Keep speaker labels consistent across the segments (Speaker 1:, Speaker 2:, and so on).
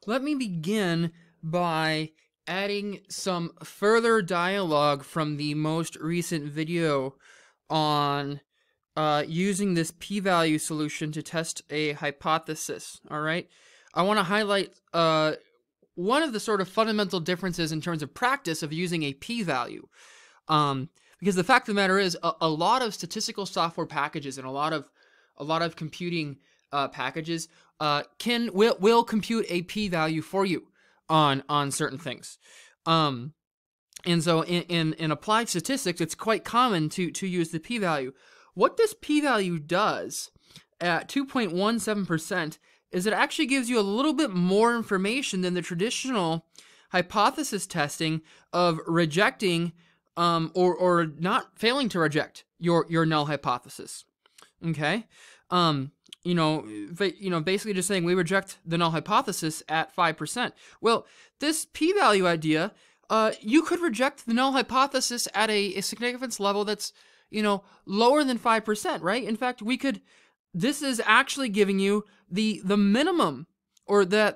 Speaker 1: let me begin by adding some further dialogue from the most recent video on using this p-value solution to test a hypothesis. All right, I want to highlight one of the sort of fundamental differences in terms of practice of using a p-value. Because the fact of the matter is, a lot of statistical software packages and a lot of computing packages will compute a p-value for you on certain things. And so in applied statistics, it's quite common to use the p-value. What this p-value does at 2.17% is it actually gives you a little bit more information than the traditional hypothesis testing of rejecting or not failing to reject your null hypothesis. Okay, basically just saying we reject the null hypothesis at 5%. Well, this p-value idea, you could reject the null hypothesis at a significance level that's lower than 5%, right? In fact, this is actually giving you the minimum, or the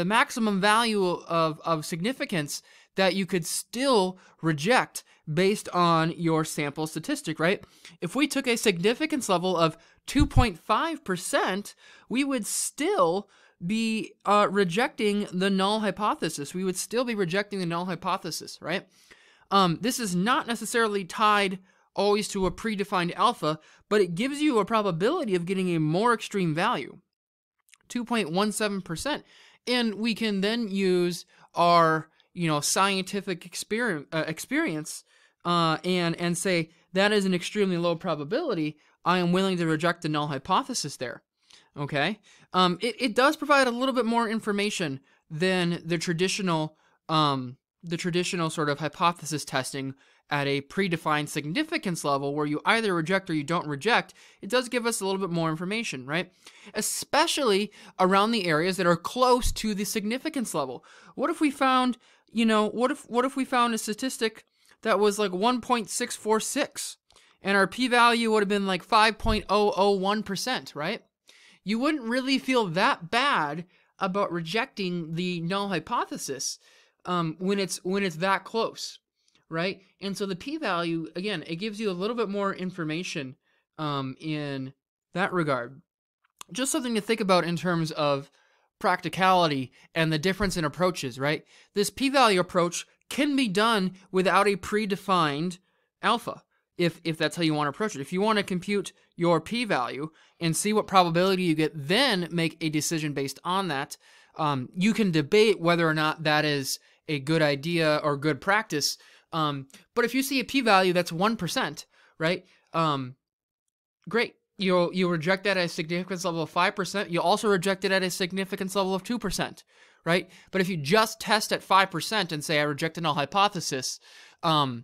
Speaker 1: maximum value of significance that you could still reject based on your sample statistic, right? If we took a significance level of 2.5%, we would still be rejecting the null hypothesis. We would still be rejecting the null hypothesis, right? This is not necessarily tied always to a predefined alpha, but it gives you a probability of getting a more extreme value, 2.17%. And we can then use our scientific experience and say that is an extremely low probability. I am willing to reject the null hypothesis there. Okay, it does provide a little bit more information than the traditional sort of hypothesis testing at a predefined significance level where you either reject or you don't reject. It does give us a little bit more information, right? Especially around the areas that are close to the significance level. What if we found, what if we found a statistic that was like 1.646 and our p-value would have been like 5.001%, right? You wouldn't really feel that bad about rejecting the null hypothesis when it's that close, right? And so the p-value, again, it gives you a little bit more information in that regard. Just something to think about in terms of practicality and the difference in approaches, right? This p-value approach can be done without a predefined alpha, if that's how you want to approach it. If you want to compute your p-value and see what probability you get, then make a decision based on that. You can debate whether or not that is a good idea or good practice. But if you see a p-value that's 1%, right? Great. You'll reject that at a significance level of 5%. You'll also reject it at a significance level of 2%, right? But if you just test at 5% and say I reject a null hypothesis, who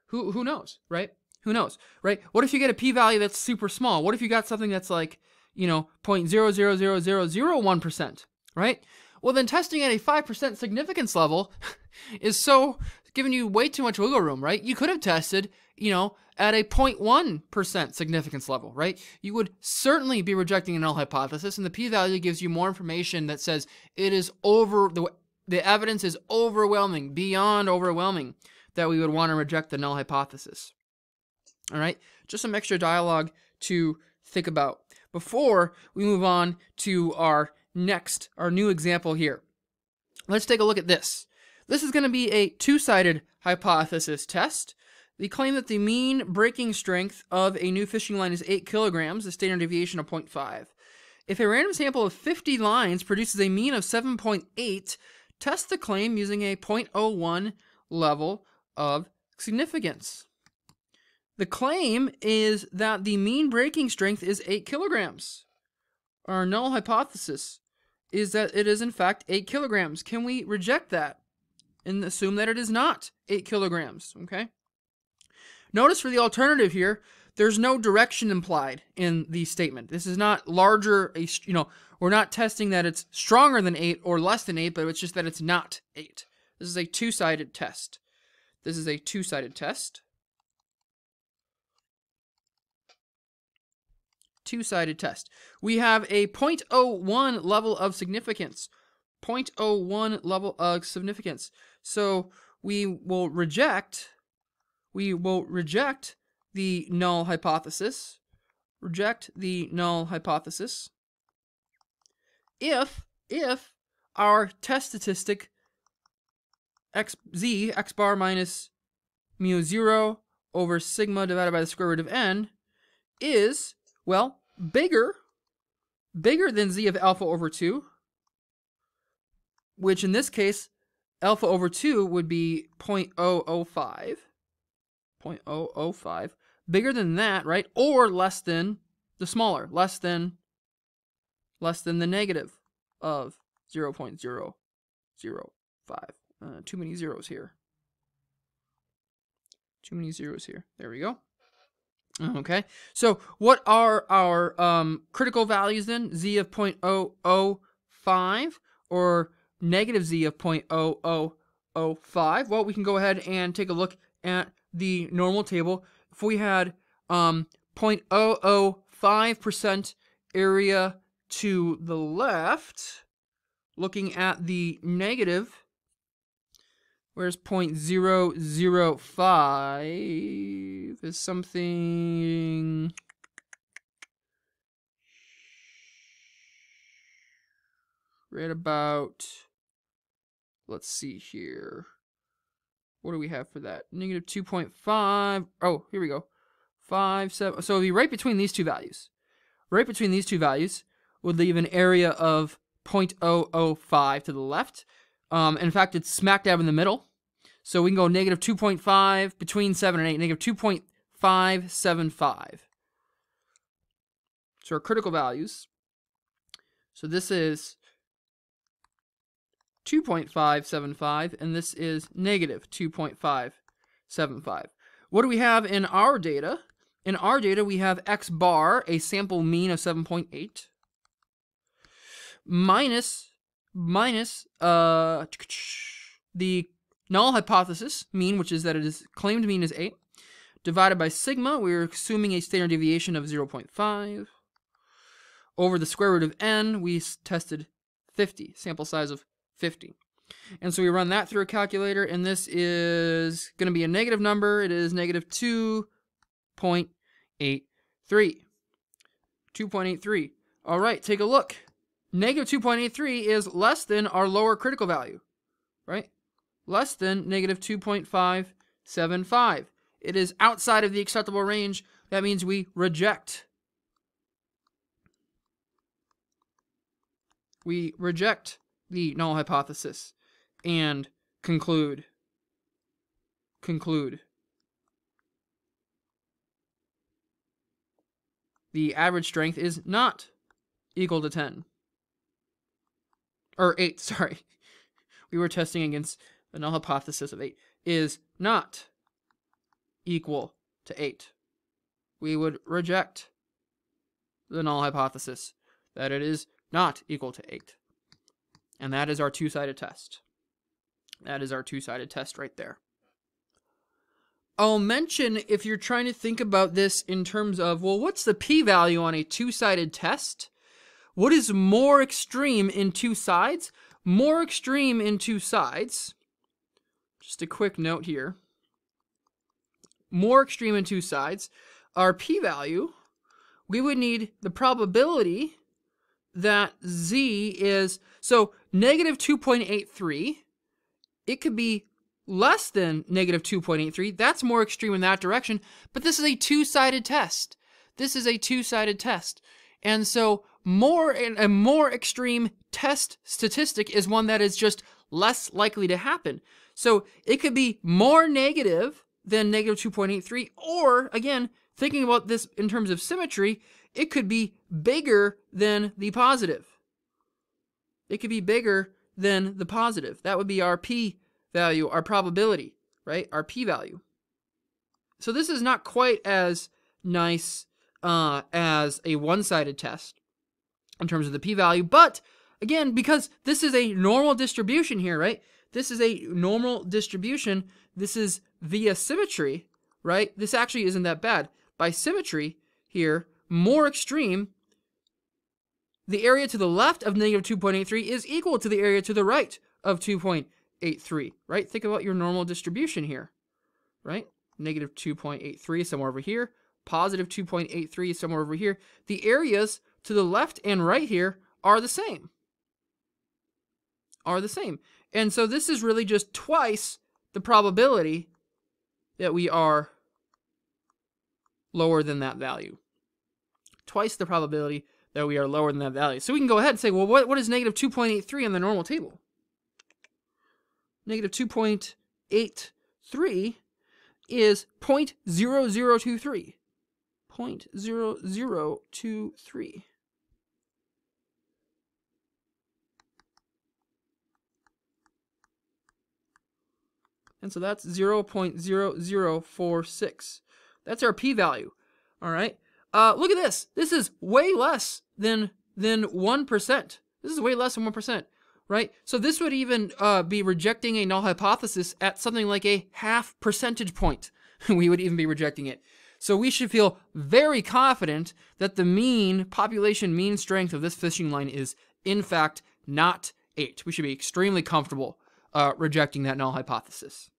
Speaker 1: knows, right? Who knows, right? What if you get a p-value that's super small? What if you got something that's like, 0.00001%, right? Well, then testing at a 5% significance level is so giving you way too much wiggle room, right? You could have tested, at a 0.1% significance level, right? You would certainly be rejecting a null hypothesis, and the p-value gives you more information that says it is the evidence is overwhelming, beyond overwhelming, that we would want to reject the null hypothesis. All right, just some extra dialogue to think about before we move on to our new example here. Let's take a look at this. This is going to be a two-sided hypothesis test. We claim that the mean breaking strength of a new fishing line is 8 kilograms, a standard deviation of 0.5. If a random sample of 50 lines produces a mean of 7.8, test the claim using a 0.01 level of significance. The claim is that the mean breaking strength is 8 kilograms. Our null hypothesis is that it is in fact 8 kilograms. Can we reject that and assume that it is not 8 kilograms? Okay. Notice for the alternative here, there's no direction implied in the statement. This is not larger, we're not testing that it's stronger than 8 or less than 8, but it's just that it's not 8. This is a two-sided test. This is a two-sided test. two-sided test. We have a 0.01 level of significance. 0.01 level of significance. So we will reject the null hypothesis. Reject the null hypothesis if our test statistic x bar minus mu 0 over sigma divided by the square root of n is, well, bigger than z of alpha over 2, which in this case, alpha over 2 would be 0.005. 0.005. Bigger than that, right? Or less than the smaller, less than the negative of 0.005. Too many zeros here. Too many zeros here. There we go. Okay. So what are our critical values then? Z of 0.005 or negative z of 0.0005. Well, we can go ahead and take a look at the normal table. If we had 0.005% area to the left, looking at the negative, where's 0.005 is something right about, let's see here. What do we have for that? Negative 2.5. Oh, here we go. 5, 7. So it'll be right between these two values. Right between these two values would leave an area of 0.005 to the left. In fact, it's smack dab in the middle. So we can go negative 2.5 between 7 and 8. Negative 2.575. So our critical values. So this is 2.575, and this is negative 2.575. What do we have in our data? In our data, we have x bar, a sample mean of 7.8, minus the null hypothesis mean, which is that it is claimed mean is 8, divided by sigma. We're assuming a standard deviation of 0.5. Over the square root of n, we tested 50, sample size of 50. And so we run that through a calculator, and this is going to be a negative number. It is negative 2.83. 2.83. All right, take a look. Negative 2.83 is less than our lower critical value, right? Less than negative 2.575. It is outside of the acceptable range. That means we reject. We reject the null hypothesis and conclude. The average strength is not equal to 10. Or 8, sorry. We were testing against the null hypothesis of 8. Is not equal to 8. We would reject the null hypothesis that it is not equal to 8. And that is our two-sided test. That is our two-sided test right there. I'll mention, if you're trying to think about this in terms of, well, what's the p-value on a two-sided test? What is more extreme in two sides? More extreme in two sides, just a quick note here. More extreme in two sides, our p-value, we would need the probability that z is, so negative 2.83, it could be less than negative 2.83. That's more extreme in that direction, but this is a two-sided test. This is a two-sided test. And so a more extreme test statistic is one that is just less likely to happen. So it could be more negative than negative 2.83, or again, thinking about this in terms of symmetry, it could be bigger than the positive. It could be bigger than the positive. That would be our p-value, our probability, right? Our p-value. So this is not quite as nice as a one-sided test in terms of the p-value, but again, because this is a normal distribution here, right? This is a normal distribution. This is via symmetry, right? This actually isn't that bad. By symmetry here, more extreme, the area to the left of negative 2.83 is equal to the area to the right of 2.83, right? Think about your normal distribution here, right? Negative 2.83 somewhere over here, positive 2.83 somewhere over here. The areas to the left and right here are the same. And so this is really just twice the probability that we are lower than that value. Twice the probability that we are lower than that value. So we can go ahead and say, well, what is negative 2.83 on the normal table? Negative 2.83 is 0.0023. 0.0023. And so that's 0.0046. That's our p-value. All right. Look at this. This is way less than 1%. This is way less than 1%, right? So this would even be rejecting a null hypothesis at something like a 0.5 percentage point. We would even be rejecting it. So we should feel very confident that the population mean strength of this fishing line is, in fact, not 8. We should be extremely comfortable rejecting that null hypothesis.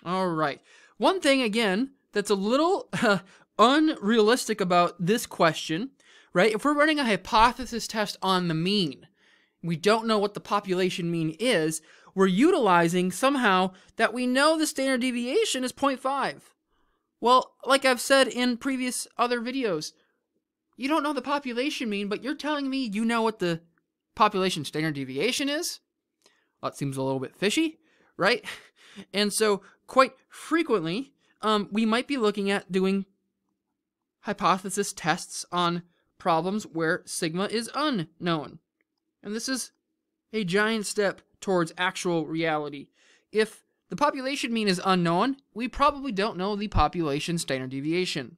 Speaker 1: All right. One thing, again, that's a little unrealistic about this question, right? If we're running a hypothesis test on the mean, we don't know what the population mean is, we're utilizing somehow that we know the standard deviation is 0.5. Well, like I've said in previous other videos, you don't know the population mean, but you're telling me you know what the population standard deviation is? Well, that seems a little bit fishy, right? And so quite frequently, we might be looking at doing hypothesis tests on problems where sigma is unknown. And this is a giant step towards actual reality. If the population mean is unknown, we probably don't know the population standard deviation.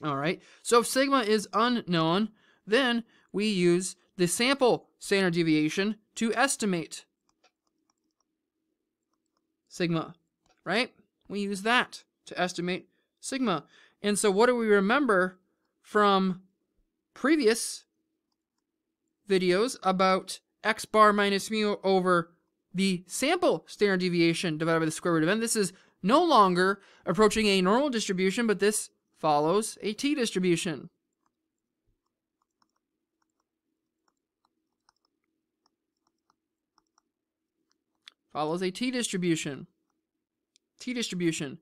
Speaker 1: All right, so if sigma is unknown, then we use the sample standard deviation to estimate sigma, right? We use that to estimate sigma. And so what do we remember from previous videos about x bar minus mu over the sample standard deviation divided by the square root of n? This is no longer approaching a normal distribution, but this follows a t-distribution. Follows a t-distribution. T-distribution.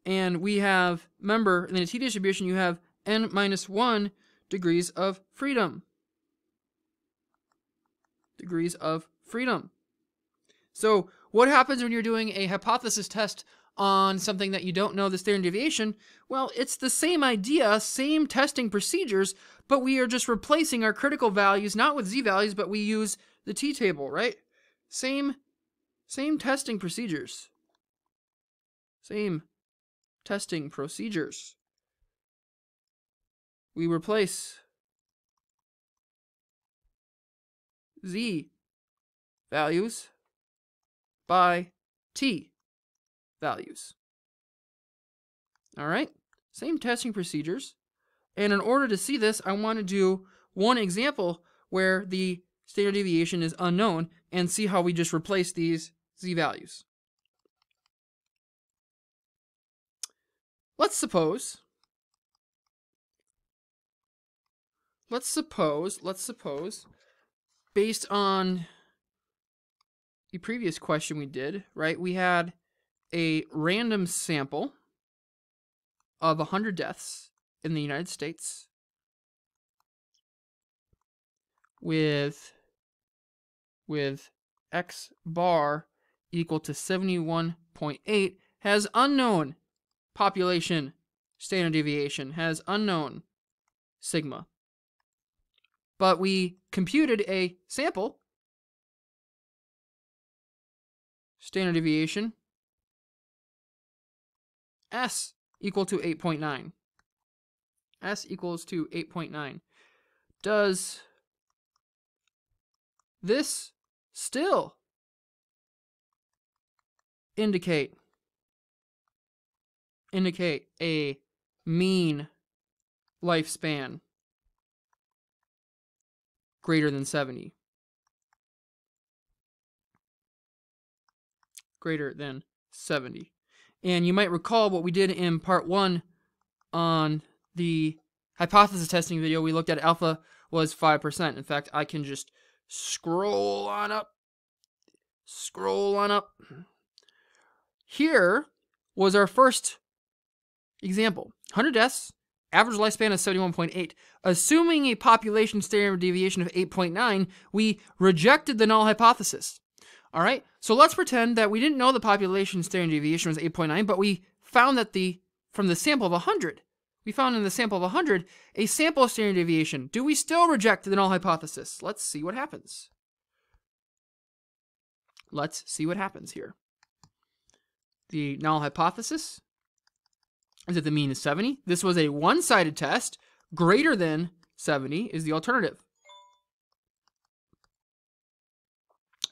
Speaker 1: And we have, remember, in the t-distribution, you have n minus 1 degrees of freedom. Degrees of freedom. So what happens when you're doing a hypothesis test on something that you don't know the standard deviation? Well, it's the same idea, same testing procedures, but we are just replacing our critical values, not with z-values, but we use the t-table, right? Same testing procedures. Same testing procedures. We replace z values by t values. All right, same testing procedures. And in order to see this, I want to do one example where the standard deviation is unknown and see how we just replace these z values. Let's suppose, based on the previous question we did, right, we had a random sample of 100 deaths in the United States with x bar equal to 71.8 has unknown population standard deviation, has unknown sigma. But we computed a sample standard deviation S equal to 8.9. S equals to 8.9. Does this still indicate a mean lifespan greater than 70. Greater than 70. And you might recall what we did in part 1 on the hypothesis testing video. We looked at alpha was 5%. In fact, I can just scroll on up. Here was our first example. 100 deaths, average lifespan of 71.8. Assuming a population standard deviation of 8.9, we rejected the null hypothesis. All right, so let's pretend that we didn't know the population standard deviation was 8.9, but we found that from the sample of 100, we found in the sample of 100 a sample standard deviation. Do we still reject the null hypothesis? Let's see what happens. Let's see what happens here. The null hypothesis is that the mean is 70. This was a one-sided test. Greater than 70 is the alternative.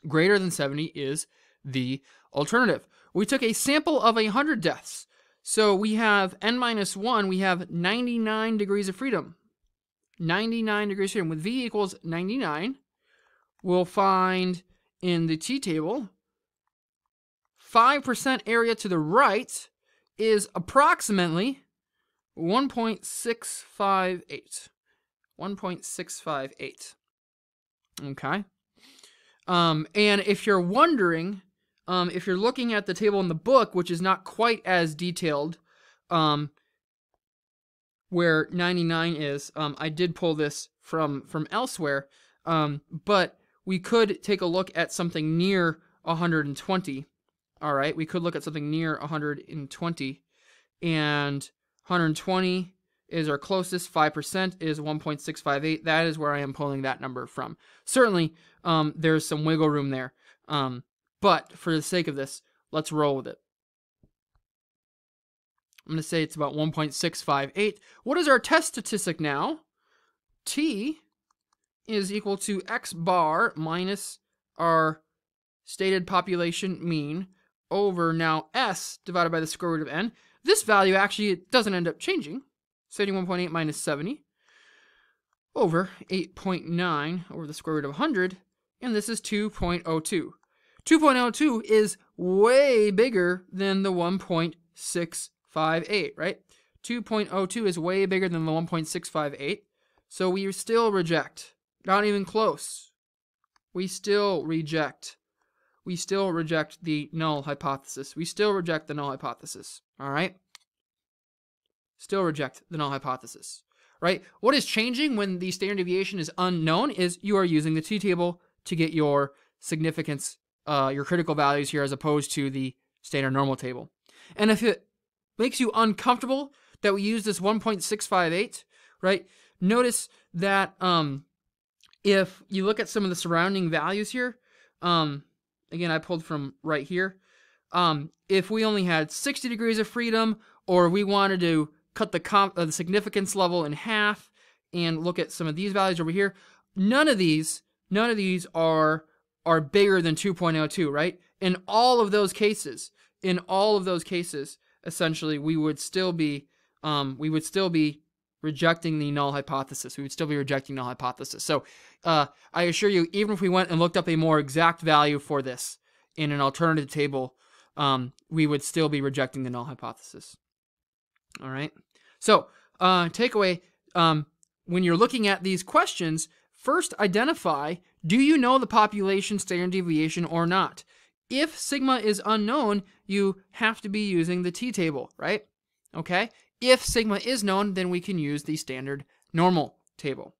Speaker 1: Greater than 70 is the alternative. We took a sample of 100 deaths. So we have n-1, we have 99 degrees of freedom. 99 degrees of freedom. With v equals 99, we'll find in the t-table 5% area to the right is approximately 1.658. 1.658. Okay. And if you're wondering, if you're looking at the table in the book, which is not quite as detailed, where 99 is, I did pull this from elsewhere, but we could take a look at something near 120. All right, we could look at something near 120, and 120 is our closest. 5% is 1.658. That is where I am pulling that number from. Certainly, there's some wiggle room there, but for the sake of this, let's roll with it. I'm going to say it's about 1.658. What is our test statistic now? T is equal to x bar minus our stated population mean over now s divided by the square root of n. This value actually doesn't end up changing. 71.8 minus 70 over 8.9 over the square root of 100, and this is 2.02. 2.02 is way bigger than the 1.658, right? 2.02 is way bigger than the 1.658, so we still reject. Not even close. We still reject. We still reject the null hypothesis. We still reject the null hypothesis, all right? Still reject the null hypothesis, right? What is changing when the standard deviation is unknown is you are using the t-table to get your significance, your critical values here, as opposed to the standard normal table. And if it makes you uncomfortable that we use this 1.658, right? Notice that if you look at some of the surrounding values here, again, I pulled from right here. If we only had 60 degrees of freedom, or we wanted to cut the significance level in half and look at some of these values over here, none of these are bigger than 2.02, right? In all of those cases, essentially, we would still be rejecting the null hypothesis. We would still be rejecting null hypothesis. So I assure you, even if we went and looked up a more exact value for this in an alternative table, we would still be rejecting the null hypothesis. All right. So takeaway, when you're looking at these questions, first identify, do you know the population standard deviation or not? If sigma is unknown, you have to be using the t-table, right? Okay. If sigma is known, then we can use the standard normal table.